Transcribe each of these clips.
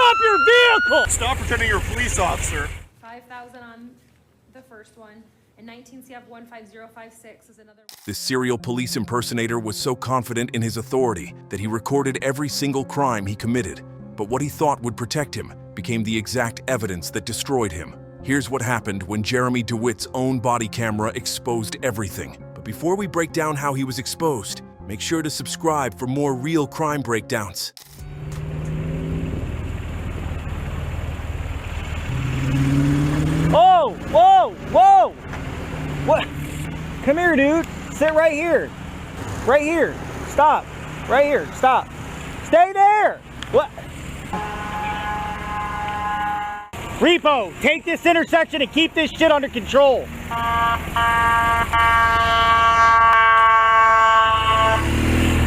up your vehicle! Stop pretending you're a police officer. 5,000 on the first one, and 19 CF 15056 is another. This serial police impersonator was so confident in his authority that he recorded every single crime he committed. But what he thought would protect him became the exact evidence that destroyed him. Here's what happened when Jeremy Dewitte's own body camera exposed everything. But before we break down how he was exposed, make sure to subscribe for more real crime breakdowns. Oh, whoa, whoa! What? Come here, dude. Sit right here. Right here. Stop. Right here. Stop. Stay there! What? Repo, take this intersection and keep this shit under control.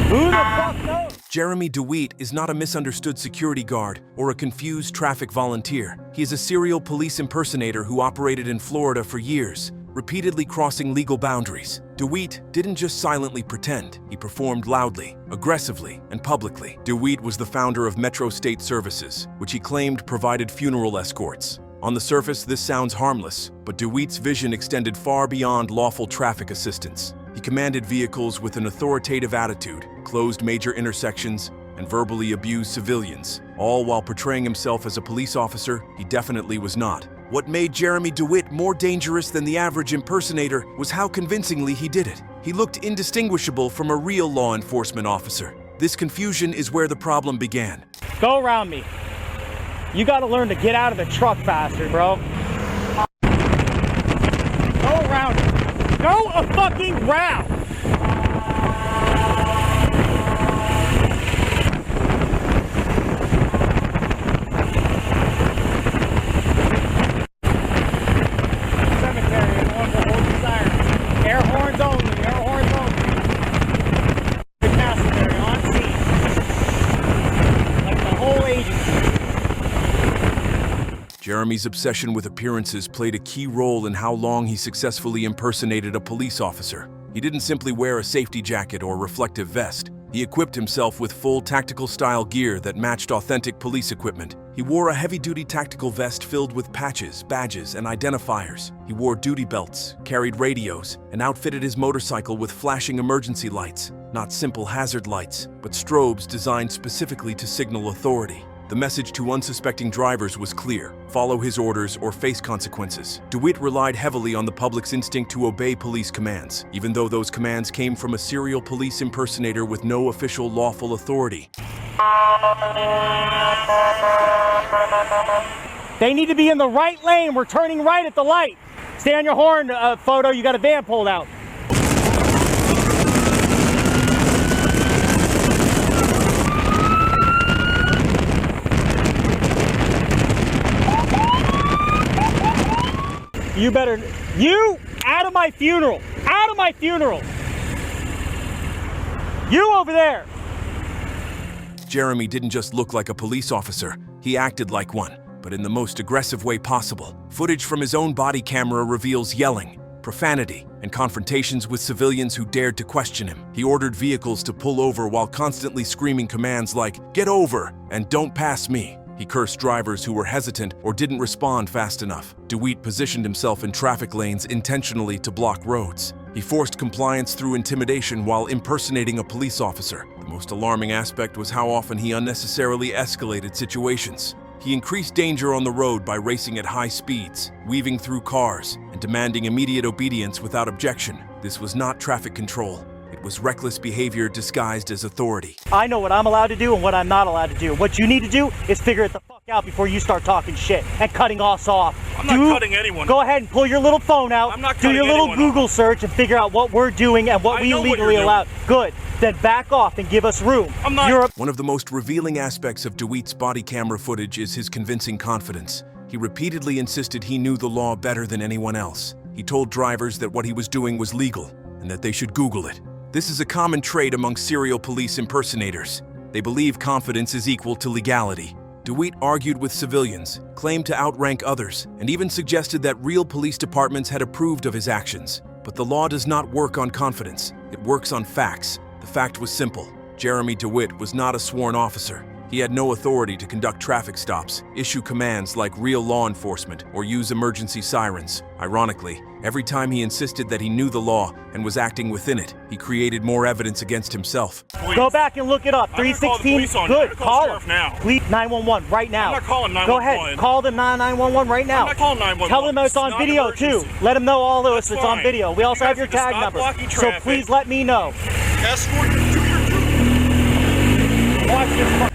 Who the fuck knows? Jeremy Dewitte is not a misunderstood security guard or a confused traffic volunteer. He is a serial police impersonator who operated in Florida for years, repeatedly crossing legal boundaries. Dewitte didn't just silently pretend, he performed loudly, aggressively, and publicly. Dewitte was the founder of Metro State Services, which he claimed provided funeral escorts. On the surface, this sounds harmless, but Dewitte's vision extended far beyond lawful traffic assistance. He commanded vehicles with an authoritative attitude, closed major intersections, and verbally abused civilians, all while portraying himself as a police officer he definitely was not. What made Jeremy Dewitte more dangerous than the average impersonator was how convincingly he did it. He looked indistinguishable from a real law enforcement officer. This confusion is where the problem began. Go around me. You gotta learn to get out of the truck faster, bro. Go around me. Go a fucking round! Jeremy's obsession with appearances played a key role in how long he successfully impersonated a police officer. He didn't simply wear a safety jacket or reflective vest. He equipped himself with full tactical-style gear that matched authentic police equipment. He wore a heavy-duty tactical vest filled with patches, badges, and identifiers. He wore duty belts, carried radios, and outfitted his motorcycle with flashing emergency lights. Not simple hazard lights, but strobes designed specifically to signal authority. The message to unsuspecting drivers was clear: follow his orders or face consequences. Dewitte relied heavily on the public's instinct to obey police commands, even though those commands came from a serial police impersonator with no official lawful authority. They need to be in the right lane. We're turning right at the light. Stay on your horn, photo. You got a van pulled out. You better, you out of my funeral, out of my funeral. You over there. Jeremy didn't just look like a police officer, he acted like one, but in the most aggressive way possible. Footage from his own body camera reveals yelling, profanity, and confrontations with civilians who dared to question him. He ordered vehicles to pull over while constantly screaming commands like, "Get over," and "Don't pass me." He cursed drivers who were hesitant or didn't respond fast enough. Dewitte positioned himself in traffic lanes intentionally to block roads. He forced compliance through intimidation while impersonating a police officer. The most alarming aspect was how often he unnecessarily escalated situations. He increased danger on the road by racing at high speeds, weaving through cars, and demanding immediate obedience without objection. This was not traffic control. It was reckless behavior disguised as authority. I know what I'm allowed to do and what I'm not allowed to do. What you need to do is figure it the fuck out before you start talking shit and cutting us off. I'm not cutting anyone. Go ahead and pull your little phone out. I'm not do cutting your little anyone Google off. search and figure out what we're doing and what we legally allowed. Good. Then back off and give us room. I'm not. One of the most revealing aspects of Dewitte's body camera footage is his convincing confidence. He repeatedly insisted he knew the law better than anyone else. He told drivers that what he was doing was legal and that they should Google it. This is a common trait among serial police impersonators. They believe confidence is equal to legality. Dewitte argued with civilians, claimed to outrank others, and even suggested that real police departments had approved of his actions. But the law does not work on confidence. It works on facts. The fact was simple. Jeremy Dewitte was not a sworn officer. He had no authority to conduct traffic stops, issue commands like real law enforcement, or use emergency sirens. Ironically, every time he insisted that he knew the law and was acting within it, he created more evidence against himself. Police. Go back and look it up. I'm gonna call the 316. police on you. I'm Good. gonna call Call sheriff him now. Please 911 right now. I'm not calling Go 911. ahead. Call them 911 right now. I'm not calling 911. Tell them it's It's on not video emergency. too. Let them know all of this. That's It's on fine. video. We also You have guys your need to tag stop number. blocking So traffic. please let me know. Escort you to your group. Watch this.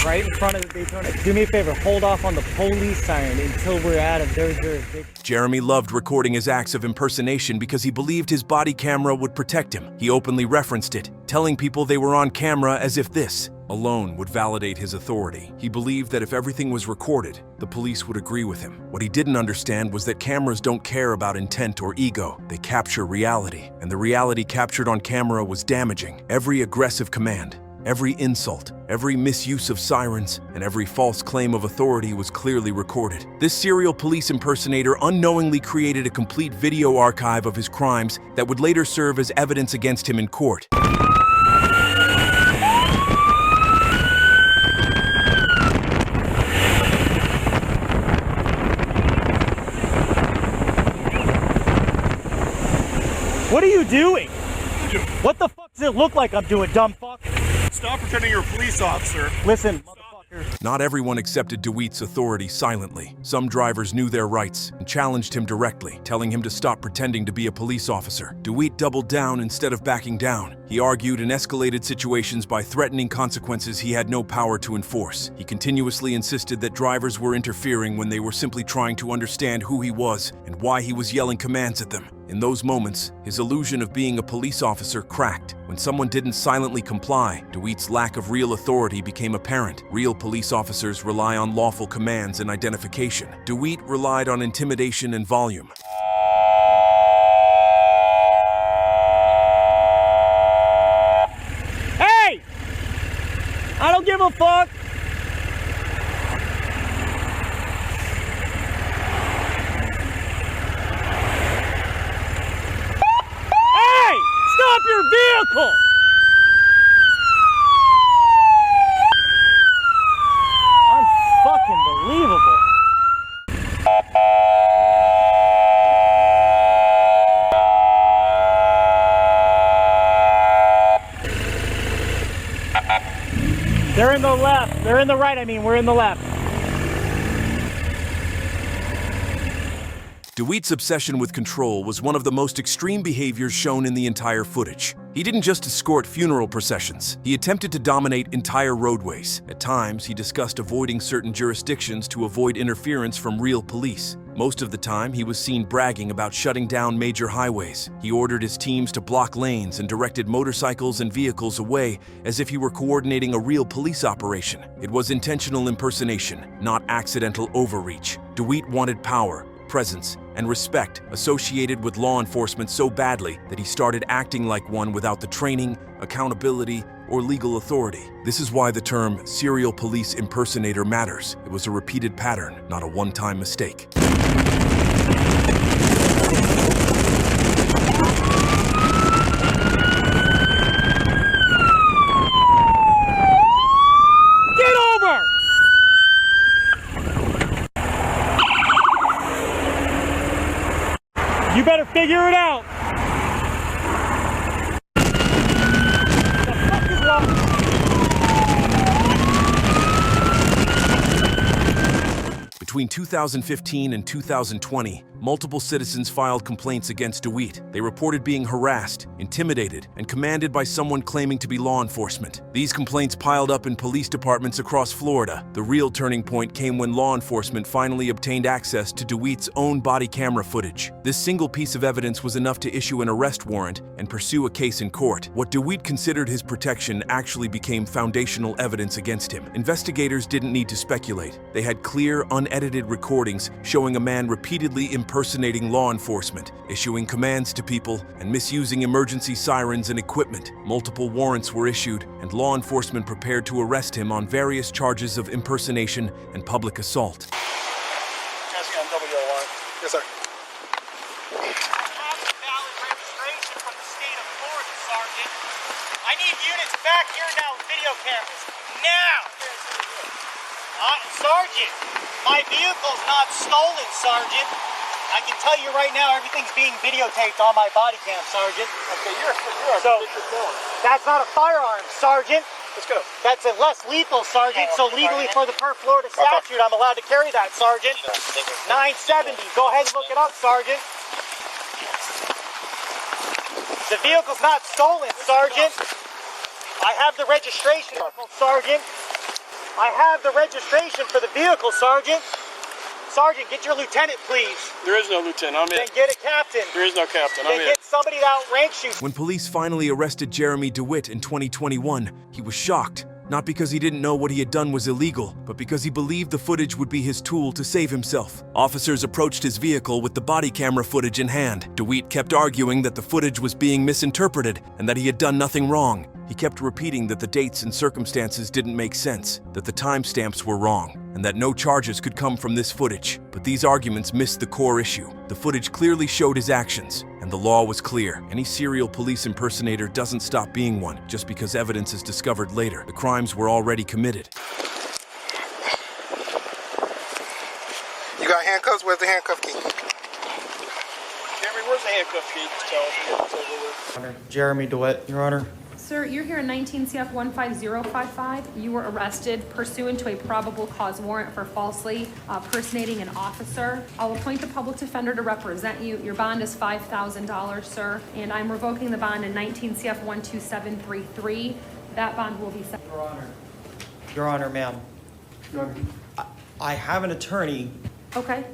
Right in front of the Daytona. Do me a favor, hold off on the police siren until we're out of their jurisdiction. Jeremy loved recording his acts of impersonation because he believed his body camera would protect him. He openly referenced it, telling people they were on camera as if this alone would validate his authority. He believed that if everything was recorded, the police would agree with him. What he didn't understand was that cameras don't care about intent or ego. They capture reality, and the reality captured on camera was damaging. Every aggressive command, every insult, every misuse of sirens, and every false claim of authority was clearly recorded. This serial police impersonator unknowingly created a complete video archive of his crimes that would later serve as evidence against him in court. What are you doing? What the fuck does it look like I'm doing, dumb fuck? Stop pretending you're a police officer. Listen, motherfucker. Not everyone accepted Dewitte's authority silently. Some drivers knew their rights and challenged him directly, telling him to stop pretending to be a police officer. Dewitte doubled down instead of backing down. He argued and escalated situations by threatening consequences he had no power to enforce. He continuously insisted that drivers were interfering when they were simply trying to understand who he was and why he was yelling commands at them. In those moments, his illusion of being a police officer cracked. When someone didn't silently comply, Dewitte's lack of real authority became apparent. Real police officers rely on lawful commands and identification. Dewitte relied on intimidation and volume. Hey! I don't give a fuck! Stop your vehicle! Unfucking believable. They're in the left. They're in the right, I mean, we're in the left. Dewitte's obsession with control was one of the most extreme behaviors shown in the entire footage. He didn't just escort funeral processions, he attempted to dominate entire roadways. At times, he discussed avoiding certain jurisdictions to avoid interference from real police. Most of the time, he was seen bragging about shutting down major highways. He ordered his teams to block lanes and directed motorcycles and vehicles away as if he were coordinating a real police operation. It was intentional impersonation, not accidental overreach. Dewitte wanted power, presence, and respect associated with law enforcement so badly that he started acting like one without the training, accountability, or legal authority. This is why the term serial police impersonator matters. It was a repeated pattern, not a one-time mistake. Get over! You better figure it out. The fuck is wrong? Between 2015 and 2020, multiple citizens filed complaints against Dewitte. They reported being harassed, intimidated, and commanded by someone claiming to be law enforcement. These complaints piled up in police departments across Florida. The real turning point came when law enforcement finally obtained access to Dewitte's own body camera footage. This single piece of evidence was enough to issue an arrest warrant and pursue a case in court. What Dewitte considered his protection actually became foundational evidence against him. Investigators didn't need to speculate. They had clear, unedited recordings showing a man repeatedly impersonating law enforcement, issuing commands to people, and misusing emergency sirens and equipment. Multiple warrants were issued, and law enforcement prepared to arrest him on various charges of impersonation and public assault. Yes, sir. Sergeant. I need units back here now with video cameras. Now! Sergeant, my vehicle's not stolen, Sergeant. I can tell you right now, everything's being videotaped on my body cam, Sergeant. Okay, you're a convicted felon. That's not a firearm, Sergeant. Let's go. That's a less lethal, Sergeant. So legally, for the per Florida statute, I'm allowed to carry that, Sergeant. 970. Go ahead and look it up, Sergeant. The vehicle's not stolen, Sergeant. I have the registration, Sergeant. I have the registration for the vehicle, Sergeant. Sergeant, get your lieutenant, please. There is no lieutenant. I'm Then in. get a captain. There is no captain. Then I'm in. get somebody that outranks you. When police finally arrested Jeremy Dewitte in 2021, he was shocked. Not because he didn't know what he had done was illegal, but because he believed the footage would be his tool to save himself. Officers approached his vehicle with the body camera footage in hand. Dewitte kept arguing that the footage was being misinterpreted and that he had done nothing wrong. He kept repeating that the dates and circumstances didn't make sense, that the timestamps were wrong, and that no charges could come from this footage. But these arguments missed the core issue. The footage clearly showed his actions, and the law was clear. Any serial police impersonator doesn't stop being one just because evidence is discovered later. The crimes were already committed. You got handcuffs? Where's the handcuff key? Jeremy, where's the handcuff key? Tell us. Jeremy Dewitte, Your Honor. Sir, you're here in 19 CF 15055. You were arrested pursuant to a probable cause warrant for falsely personating an officer. I'll appoint the public defender to represent you. Your bond is $5,000, sir, and I'm revoking the bond in 19 CF 12733. That bond will be set. Your Honor, ma'am. I have an attorney. Okay.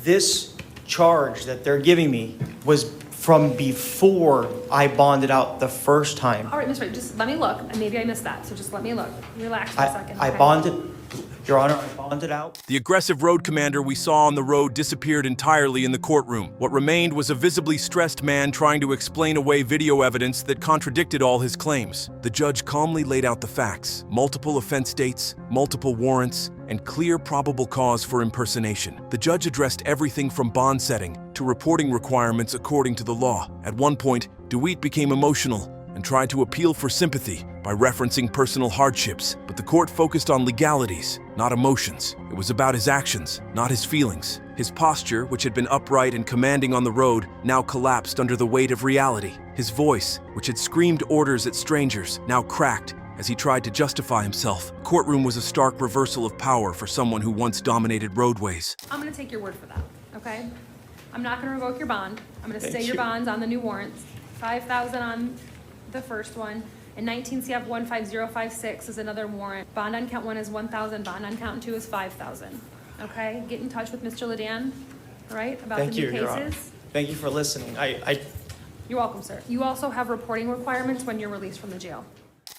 This charge that they're giving me was from before I bonded out the first time. All right, Ms. Wright, just let me look. Maybe I missed that, so just let me look. Relax for a second. I okay? bonded, Your Honor, I bonded out. The aggressive road commander we saw on the road disappeared entirely in the courtroom. What remained was a visibly stressed man trying to explain away video evidence that contradicted all his claims. The judge calmly laid out the facts: multiple offense dates, multiple warrants, and clear probable cause for impersonation. The judge addressed everything from bond setting to reporting requirements according to the law. At one point, Dewitte became emotional and tried to appeal for sympathy by referencing personal hardships, but the court focused on legalities, not emotions. It was about his actions, not his feelings. His posture, which had been upright and commanding on the road, now collapsed under the weight of reality. His voice, which had screamed orders at strangers, now cracked as he tried to justify himself. The courtroom was a stark reversal of power for someone who once dominated roadways. I'm going to take your word for that, okay? I'm not going to revoke your bond. I'm going to stay Thank your you. bonds on the new warrants. 5,000 on the first one. And 19 CF 15056 is another warrant. Bond on count 1 is 1,000. Bond on count 2 is 5,000. Okay? Get in touch with Mr. Ledan, all right, about Thank the new you, Your Honor. cases. Thank you for listening. You're welcome, sir. You also have reporting requirements when you're released from the jail.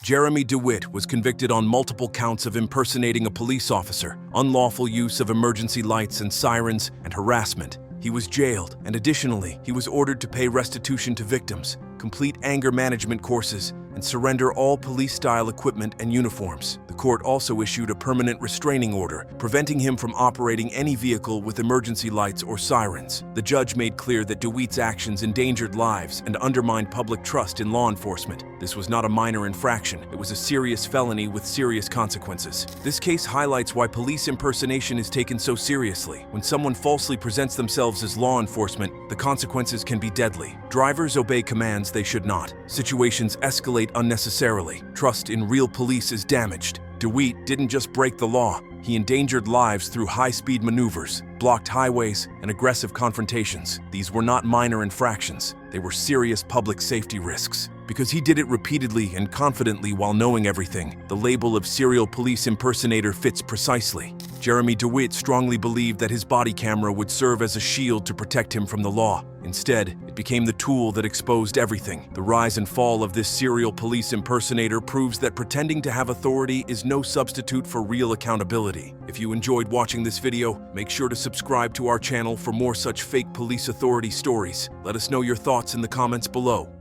Jeremy Dewitte was convicted on multiple counts of impersonating a police officer, unlawful use of emergency lights and sirens, and harassment. He was jailed, and additionally, he was ordered to pay restitution to victims, complete anger management courses, and surrender all police-style equipment and uniforms. The court also issued a permanent restraining order, preventing him from operating any vehicle with emergency lights or sirens. The judge made clear that Dewitte's actions endangered lives and undermined public trust in law enforcement. This was not a minor infraction. It was a serious felony with serious consequences. This case highlights why police impersonation is taken so seriously. When someone falsely presents themselves as law enforcement, the consequences can be deadly. Drivers obey commands they should not. Situations escalate unnecessarily. Trust in real police is damaged. Dewitte didn't just break the law, he endangered lives through high-speed maneuvers, blocked highways, and aggressive confrontations. These were not minor infractions. They were serious public safety risks. Because he did it repeatedly and confidently while knowing everything, the label of serial police impersonator fits precisely. Jeremy Dewitte strongly believed that his body camera would serve as a shield to protect him from the law. Instead, it became the tool that exposed everything. The rise and fall of this serial police impersonator proves that pretending to have authority is no substitute for real accountability. If you enjoyed watching this video, make sure to subscribe to our channel for more such fake police authority stories. Let us know your thoughts in the comments below.